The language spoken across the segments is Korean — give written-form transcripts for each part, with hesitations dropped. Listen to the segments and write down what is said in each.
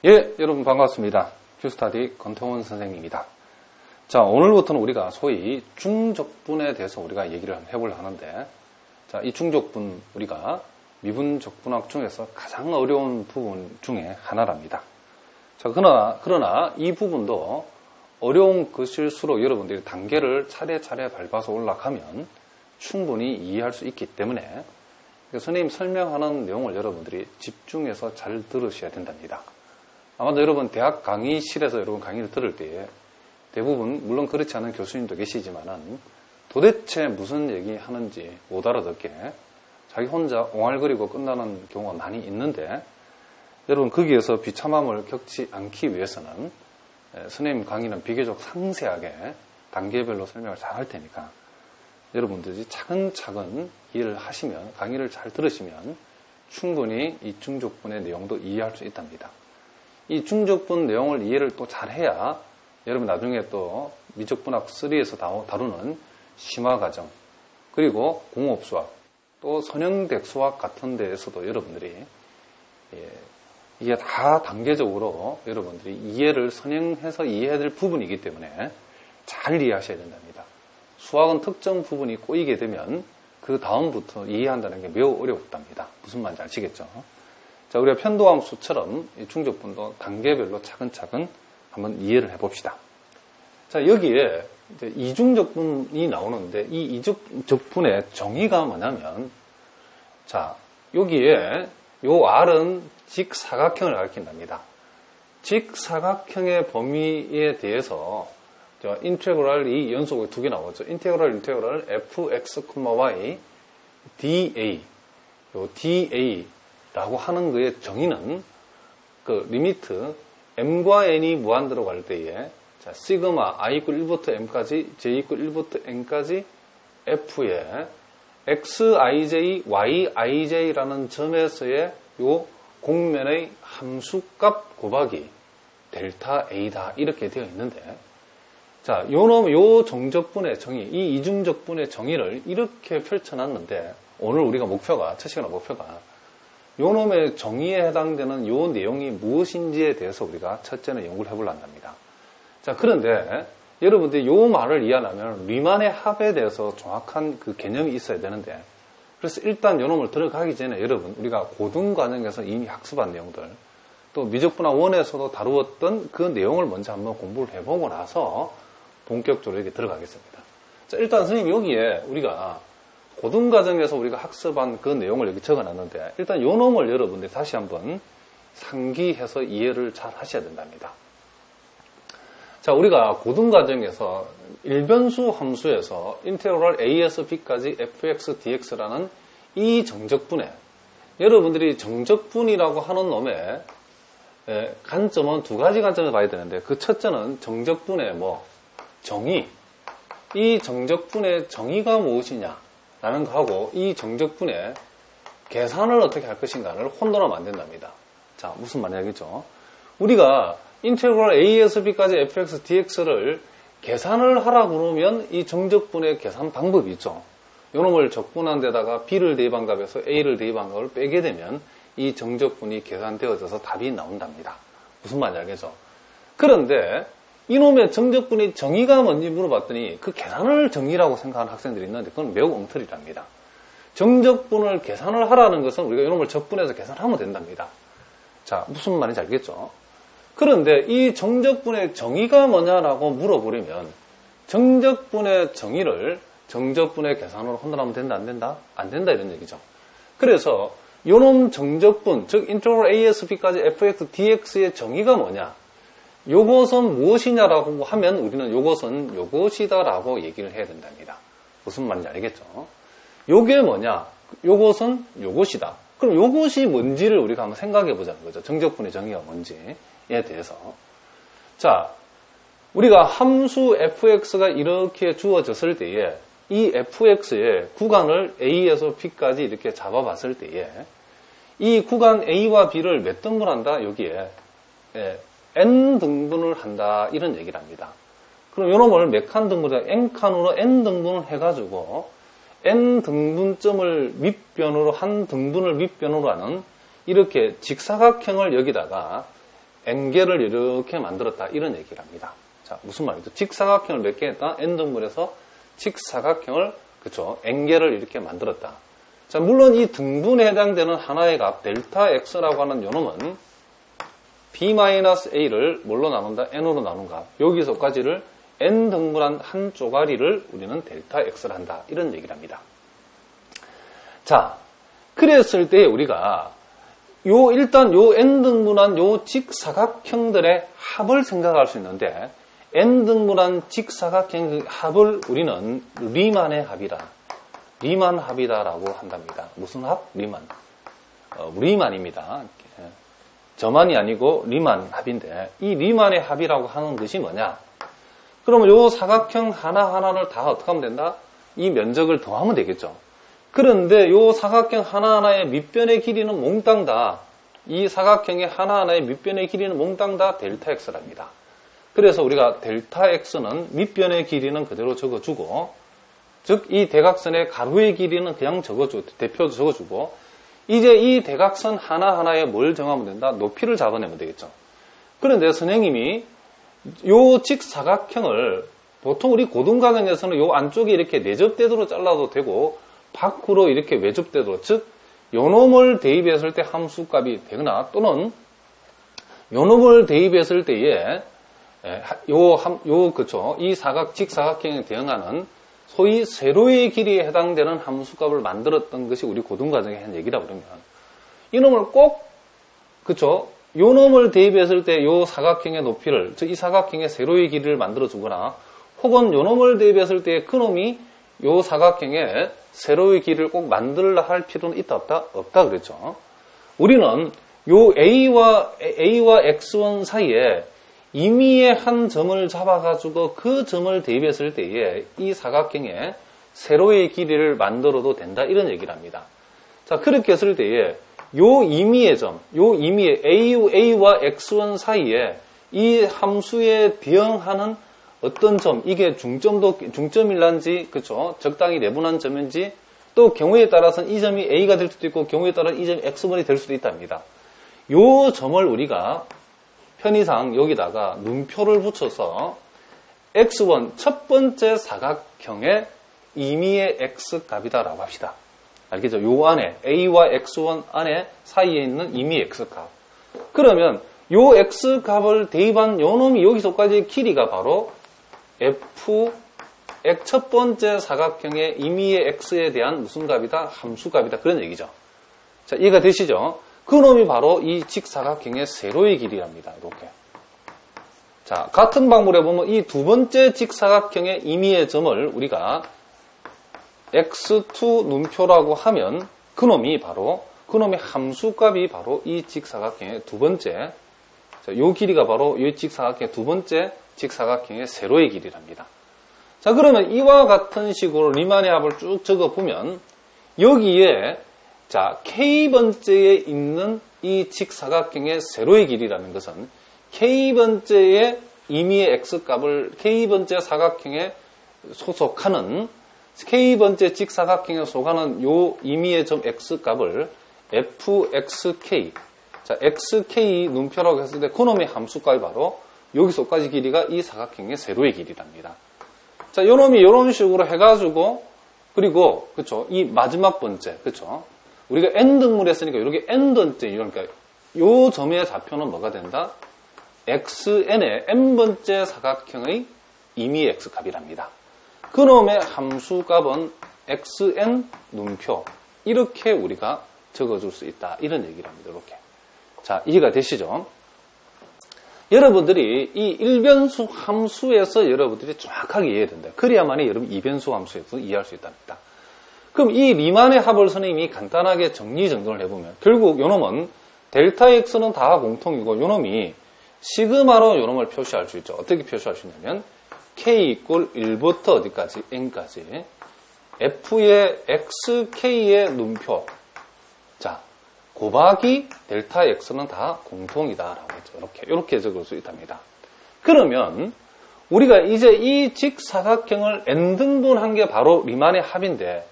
예, 여러분 반갑습니다. 큐스타디 권태원 선생님입니다. 자, 오늘부터는 우리가 소위 중적분에 대해서 우리가 얘기를 해보려 하는데, 자, 이 중적분 우리가 미분적분학 중에서 가장 어려운 부분 중에 하나랍니다. 자, 그러나 이 부분도 어려운 것일수록 여러분들이 단계를 차례차례 밟아서 올라가면 충분히 이해할 수 있기 때문에 선생님 설명하는 내용을 여러분들이 집중해서 잘 들으셔야 된답니다. 아마도 여러분 대학 강의실에서 여러분 강의를 들을 때에 대부분 물론 그렇지 않은 교수님도 계시지만은 도대체 무슨 얘기 하는지 못 알아듣게 자기 혼자 옹알거리고 끝나는 경우가 많이 있는데, 여러분 거기에서 비참함을 겪지 않기 위해서는 선생님 강의는 비교적 상세하게 단계별로 설명을 잘 할 테니까 여러분들이 차근차근 이해를 하시면, 강의를 잘 들으시면 충분히 이 중적분의 내용도 이해할 수 있답니다. 이 중적분 내용을 이해를 또 잘해야 여러분 나중에 또 미적분학 3에서 다루는 심화과정, 그리고 공업수학, 또 선형대수학 같은 데에서도 여러분들이 이게 다 단계적으로 여러분들이 이해를 선형해서 이해해야 될 부분이기 때문에 잘 이해하셔야 된답니다. 수학은 특정 부분이 꼬이게 되면 그 다음부터 이해한다는 게 매우 어렵답니다. 무슨 말인지 아시겠죠? 자, 우리가 편도함수처럼 이 중적분도 단계별로 차근차근 한번 이해를 해봅시다. 자, 여기에 이제 이중적분이 나오는데, 이 이중적분의 정의가 뭐냐면, 자, 여기에 요 R은 직사각형을 가리킨답니다. 직사각형의 범위에 대해서 인테그랄 이 연속으로 두 개 나오죠. 인테그랄 fx, y dA, 요 dA라고 하는 거의 정의는 그 리미트 m과 n이 무한대로 갈 때에 자, 시그마 i 이퀄 1부터 m까지 j 이퀄 1부터 n까지 f에 xij, yij라는 점에서의 요 공면의 함수값 곱하기 델타 a다, 이렇게 되어 있는데, 자, 요 정적분의 정의, 이 이중적분의 정의를 이렇게 펼쳐놨는데, 오늘 우리가 첫 시간의 목표가 요 놈의 정의에 해당되는 요 내용이 무엇인지에 대해서 우리가 첫째는 연구를 해보려 한답니다. 자, 그런데 여러분들이 요 말을 이해하려면 리만의 합에 대해서 정확한 그 개념이 있어야 되는데, 그래서 일단 요 놈을 들어가기 전에 여러분, 우리가 고등과정에서 이미 학습한 내용들, 또 미적분학 1에서도 다루었던 그 내용을 먼저 한번 공부를 해보고 나서 본격적으로 이렇게 들어가겠습니다. 자, 일단 선생님 여기에 우리가 고등과정에서 우리가 학습한 그 내용을 여기 적어놨는데, 일단 요 놈을 여러분들이 다시 한번 상기해서 이해를 잘 하셔야 된답니다. 자, 우리가 고등과정에서 일변수 함수에서 인테그랄 a에서 b까지 fx dx라는 이 정적분에, 여러분들이 정적분이라고 하는 놈의 관점은 두 가지 관점을 봐야 되는데, 그 첫째는 정적분의 정의, 이 정적분의 정의가 무엇이냐라는 거하고 이 정적분의 계산을 어떻게 할 것인가를 혼돈하면 안 된답니다. 자, 무슨 말이냐겠죠? 우리가 인테그랄 a에서 b까지 fx dx를 계산을 하라고 그러면 이 정적분의 계산 방법이 있죠. 요놈을 적분한 데다가 b를 대입한 값에서 a를 대입한 값을 빼게 되면 이 정적분이 계산되어져서 답이 나온답니다. 무슨 말인지 알겠죠? 그런데 이놈의 정적분의 정의가 뭔지 물어봤더니 그 계산을 정의라고 생각하는 학생들이 있는데 그건 매우 엉터리랍니다. 정적분을 계산을 하라는 것은 우리가 이놈을 적분해서 계산하면 된답니다. 자, 무슨 말인지 알겠죠? 그런데 이 정적분의 정의가 뭐냐라고 물어보려면 정적분의 정의를 정적분의 계산으로 혼돈하면 된다, 안 된다? 안 된다, 이런 얘기죠. 그래서 요놈 정적분, 즉 인테그랄 a에서 b까지 fx dx의 정의가 뭐냐? 요것은 무엇이냐라고 하면 우리는 요것은 요것이다라고 얘기를 해야 된답니다. 무슨 말인지 알겠죠? 요게 뭐냐? 요것은 요것이다. 그럼 요것이 뭔지를 우리가 한번 생각해 보자는 거죠. 정적분의 정의가 뭔지에 대해서. 자, 우리가 함수 fx가 이렇게 주어졌을 때에 이 fx의 구간을 a에서 b까지 이렇게 잡아봤을 때에 이 구간 a와 b를 몇 등분한다? 여기에 n 등분을 한다, 이런 얘기를 합니다. 그럼 요놈을 몇 칸 등분을, n칸으로 n 등분을 해가지고 n 등분점을 밑변으로, 한 등분을 밑변으로 하는 이렇게 직사각형을 여기다가 n개를 이렇게 만들었다. 이런 얘기를 합니다. 자, 무슨 말이죠? 직사각형을 몇 개 했다? n등분해서 직사각형을, 그쵸? n개를 이렇게 만들었다. 자, 물론 이 등분에 해당되는 하나의 값, 델타 x라고 하는 요놈은 b-a를 뭘로 나눈다? n으로 나눈 값. 여기서까지를 n등분한 한 쪼가리를 우리는 델타 x를 한다. 이런 얘기를 합니다. 자, 그랬을 때 우리가 일단 요 n등분한 요 직사각형들의 합을 생각할 수 있는데, n등분한 직사각형 합을 우리는 리만의 합이다. 리만 합이다라고 한답니다. 무슨 합? 리만. 리만입니다. 저만이 아니고 리만 합인데, 이 리만의 합이라고 하는 것이 뭐냐? 그러면 요 사각형 하나하나를 다 어떻게 하면 된다? 이 면적을 더하면 되겠죠. 그런데 요 사각형 하나하나의 밑변의 길이는 몽땅 다, 이 사각형의 하나하나의 밑변의 길이는 몽땅 다 델타 x랍니다. 그래서 우리가 델타 x는 밑변의 길이는 그대로 적어주고, 즉 이 대각선의 가로의 길이는 그냥 대표 적어주고, 이제 이 대각선 하나하나에 뭘 정하면 된다? 높이를 잡아내면 되겠죠. 그런데 선생님이 요 직사각형을 보통 우리 고등과정에서는 요 안쪽에 이렇게 내접대도로 잘라도 되고, 밖으로 이렇게 외접대도로, 즉 요놈을 대입했을 때 함수값이 되거나, 또는 요놈을 대입했을 때에 그쵸, 이 직사각형에 대응하는 소위 세로의 길이에 해당되는 함수값을 만들었던 것이 우리 고등과정에 한 얘기다 그러면, 이놈을 꼭, 그쵸, 요놈을 대입했을 때 요 사각형의 높이를, 즉 이 사각형의 세로의 길이를 만들어주거나, 혹은 요놈을 대입했을 때 그놈이 요 사각형의 세로의 길이를 꼭 만들라 할 필요는 있다 없다? 없다 그랬죠. 우리는 요 A와 X1 사이에 임의의 한 점을 잡아가지고 그 점을 대입했을 때에 이 사각형의 세로의 길이를 만들어도 된다. 이런 얘기를 합니다. 자, 그렇게 했을 때에 요 임의의 점, 요 임의의 A와 X1 사이에 이 함수에 대응하는 어떤 점, 이게 중점일란지, 그쵸? 적당히 내분한 점인지, 또 경우에 따라서는 이 점이 A가 될 수도 있고, 경우에 따라서 이 점이 X번이 될 수도 있답니다. 요 점을 우리가 편의상 여기다가 눈표를 붙여서 X1, 첫 번째 사각형의 임의의 X값이다라고 합시다. 알겠죠? 요 안에, A와 X1 안에 사이에 있는 임의의 X값. 그러면 요 X값을 대입한 요 놈이 여기서까지의 길이가 바로 F, 첫 번째 사각형의 임의의 X에 대한 무슨 값이다? 함수값이다. 그런 얘기죠. 자, 이해가 되시죠? 그 놈이 바로 이 직사각형의 세로의 길이랍니다. 이렇게. 자, 같은 방법으로 해보면 이 두 번째 직사각형의 임의의 점을 우리가 X2 눈표라고 하면 그 놈의 함수값이 바로 이 직사각형의 두 번째, 자, 요 길이가 바로 이 직사각형의 두 번째 직사각형의 세로의 길이랍니다. 자, 그러면 이와 같은 식으로 리만의 합을 쭉 적어보면 여기에 자, K번째에 있는 이 직사각형의 세로의 길이라는 것은 K번째의 임의의 X값을 K번째 사각형에 소속하는 K번째 직사각형에 속하는 요 임의의 점 X값을 fxk, 자, xk 눈표라고 했을 때 그놈의 함수값이 바로 여기서까지 길이가 이 사각형의 세로의 길이랍니다. 자, 요놈이 이런 식으로 해가지고, 그리고, 그쵸, 이 마지막 번째, 그쵸, 우리가 n등분 했으니까 이렇게 n번째, 그러니까 요 점의 좌표는 뭐가 된다? xn의 n번째 사각형의 임의 x값이랍니다. 그놈의 함수값은 xn 눈표, 이렇게 우리가 적어줄 수 있다. 이런 얘기를 합니다. 이렇게. 자, 이해가 되시죠? 여러분들이 이 일변수 함수에서 여러분들이 정확하게 이해해야 된다. 그래야만이 여러분 이변수 함수에서 이해할 수 있답니다. 그럼 이 리만의 합을 선생님이 간단하게 정리정돈을 해보면 결국 요놈은 델타 x는 다 공통이고 요놈이 시그마로 요놈을 표시할 수 있죠. 어떻게 표시할 수 있냐면 k 이꼴 1부터 어디까지? n까지 f의 xk의 눈표, 자, 곱하기 델타 x는 다 공통이다라고 했죠. 이렇게 적을 수 있답니다. 그러면 우리가 이제 이 직사각형을 n등분한 게 바로 리만의 합인데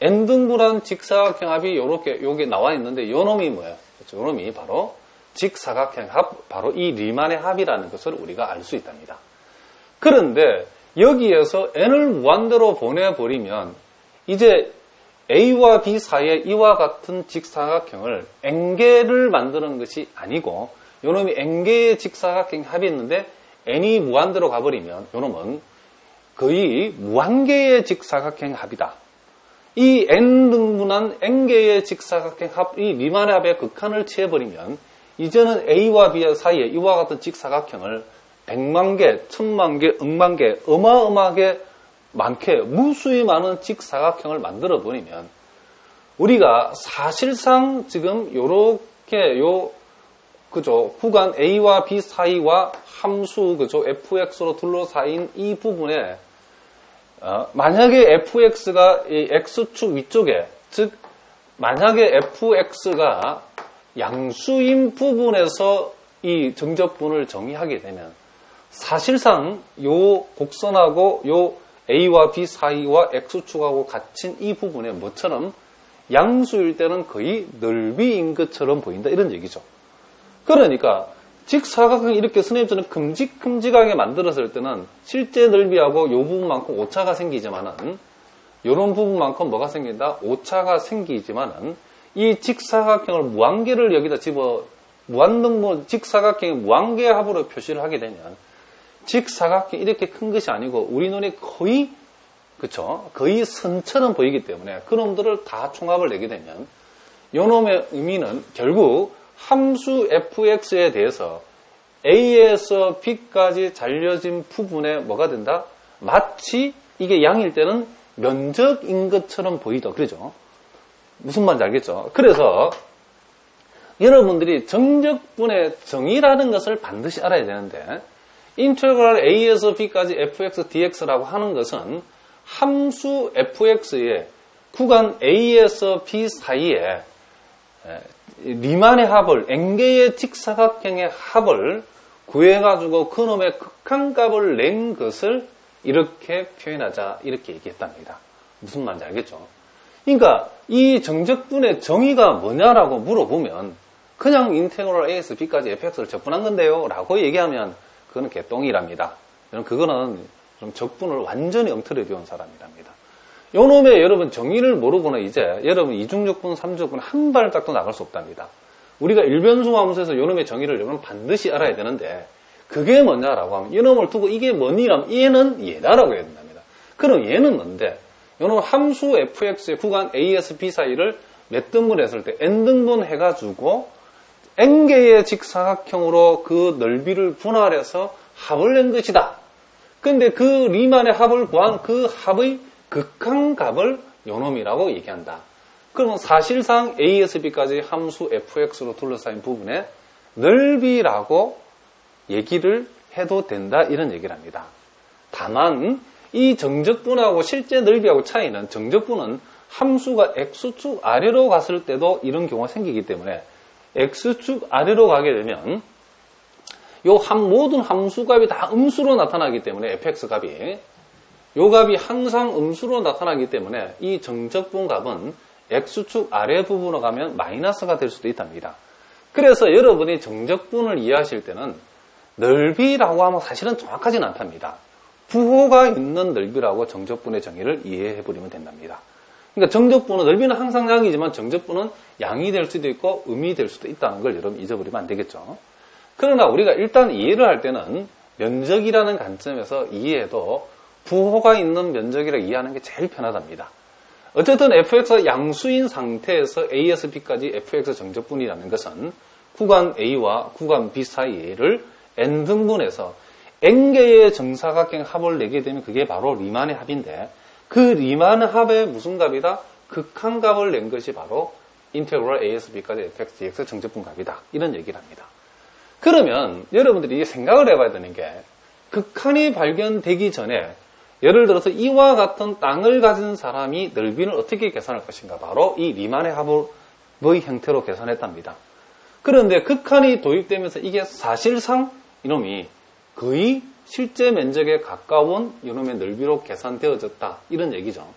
n등분한 직사각형 합이 요게 나와 있는데 요 놈이 뭐예요? 그렇죠? 요 놈이 바로 직사각형 합, 바로 이 리만의 합이라는 것을 우리가 알 수 있답니다. 그런데 여기에서 n을 무한대로 보내버리면 이제 A와 B 사이에 이와 같은 직사각형을 n개를 만드는 것이 아니고 요놈이 n개의 직사각형 합이 있는데 n이 무한대로 가버리면 요놈은 거의 무한개의 직사각형 합이다. 이 n등분한 n개의 직사각형 합, 이 리만의 합의 극한을 취해버리면 이제는 A와 B 사이에 이와 같은 직사각형을 100만 개, 1000만 개, 억만 개, 어마어마하게 많게 무수히 많은 직사각형을 만들어 버리면 우리가 사실상 지금 요렇게 그죠? 구간 A와 B 사이와 함수 그죠? fx로 둘러싸인 이 부분에 만약에 fx가 이 x축 위쪽에 즉 만약에 fx가 양수인 부분에서 이 정적분을 정의하게 되면 사실상 요 곡선하고 요 A와 B 사이와 X축하고 갇힌 이 부분에 뭐처럼 양수일 때는 거의 넓이인 것처럼 보인다 이런 얘기죠. 그러니까 직사각형이 이렇게 선생님처럼 큼직큼직하게 만들었을 때는 실제 넓이하고 요 부분만큼 오차가 생기지만은 요런 부분만큼 뭐가 생긴다? 오차가 생기지만은 이 직사각형을 무한계를 여기다 무한등분 직사각형의 무한계 합으로 표시를 하게 되면 직사각형이 이렇게 큰 것이 아니고 우리 눈에 거의 그쵸? 거의 선처럼 보이기 때문에 그놈들을 다 총합을 내게 되면 요놈의 의미는 결국 함수 fx에 대해서 a에서 b까지 잘려진 부분에 뭐가 된다? 마치 이게 양일 때는 면적인 것처럼 보이다. 그러죠? 무슨 말인지 알겠죠? 그래서 여러분들이 정적분의 정의라는 것을 반드시 알아야 되는데 인테그랄 a에서 b까지 fx dx라고 하는 것은 함수 fx의 구간 a에서 b 사이에 리만의 합을 n개의 직사각형의 합을 구해가지고 그놈의 극한값을 낸 것을 이렇게 표현하자 이렇게 얘기했답니다. 무슨 말인지 알겠죠? 그러니까 이 정적분의 정의가 뭐냐라고 물어보면 그냥 인테그랄 a에서 b까지 fx를 적분한 건데요 라고 얘기하면 그거는 개똥이랍니다. 그거는 좀 적분을 완전히 엉터리 배운 사람이랍니다. 요놈의 여러분 정의를 모르고는 이제 여러분 이중적분, 삼중적분 한 발짝도 나갈 수 없답니다. 우리가 일변수 함수에서 요놈의 정의를 여러분 반드시 알아야 되는데 그게 뭐냐라고 하면 이놈을 두고 이게 뭐니라면 얘는 얘다라고 해야 된답니다. 그럼 얘는 뭔데? 요놈 함수 fx의 구간 a에서 b 사이를 몇 등분 했을 때 n등분 해가지고 n개의 직사각형으로 그 넓이를 분할해서 합을 낸 것이다. 근데 그 리만의 합을 구한 그 합의 극한값을 요놈이라고 얘기한다. 그러면 사실상 a에서 b까지 함수 fx로 둘러싸인 부분에 넓이라고 얘기를 해도 된다 이런 얘기를 합니다. 다만 이 정적분하고 실제 넓이하고 차이는 정적분은 함수가 x축 아래로 갔을 때도 이런 경우가 생기기 때문에 x축 아래로 가게 되면 모든 함수값이 다 음수로 나타나기 때문에 fx 값이 요 값이 항상 음수로 나타나기 때문에 이 정적분 값은 x축 아래 부분으로 가면 마이너스가 될 수도 있답니다. 그래서 여러분이 정적분을 이해하실 때는 넓이라고 하면 사실은 정확하지는 않답니다. 부호가 있는 넓이라고 정적분의 정의를 이해해버리면 된답니다. 그러니까 정적분은 넓이는 항상 양이지만 정적분은 양이 될 수도 있고 음이 될 수도 있다는 걸 여러분 잊어버리면 안 되겠죠. 그러나 우리가 일단 이해를 할 때는 면적이라는 관점에서 이해해도 부호가 있는 면적이라고 이해하는 게 제일 편하답니다. 어쨌든 fx가 양수인 상태에서 a에서 b까지 fx 정적분이라는 것은 구간 a와 구간 b 사이를 n등분해서 n개의 정사각형 합을 내게 되면 그게 바로 리만의 합인데 그 리만의 합의 무슨 값이다? 극한값을 낸 것이 바로 인테그랄 a에서 b까지 fx dx 정적분 값이다. 이런 얘기를 합니다. 그러면 여러분들이 생각을 해봐야 되는 게 극한이 발견되기 전에 예를 들어서 이와 같은 땅을 가진 사람이 넓이를 어떻게 계산할 것인가? 바로 이 리만의 합의 형태로 계산했답니다. 그런데 극한이 도입되면서 이게 사실상 이놈이 거의 실제 면적에 가까운 이놈의 넓이로 계산되어졌다. 이런 얘기죠.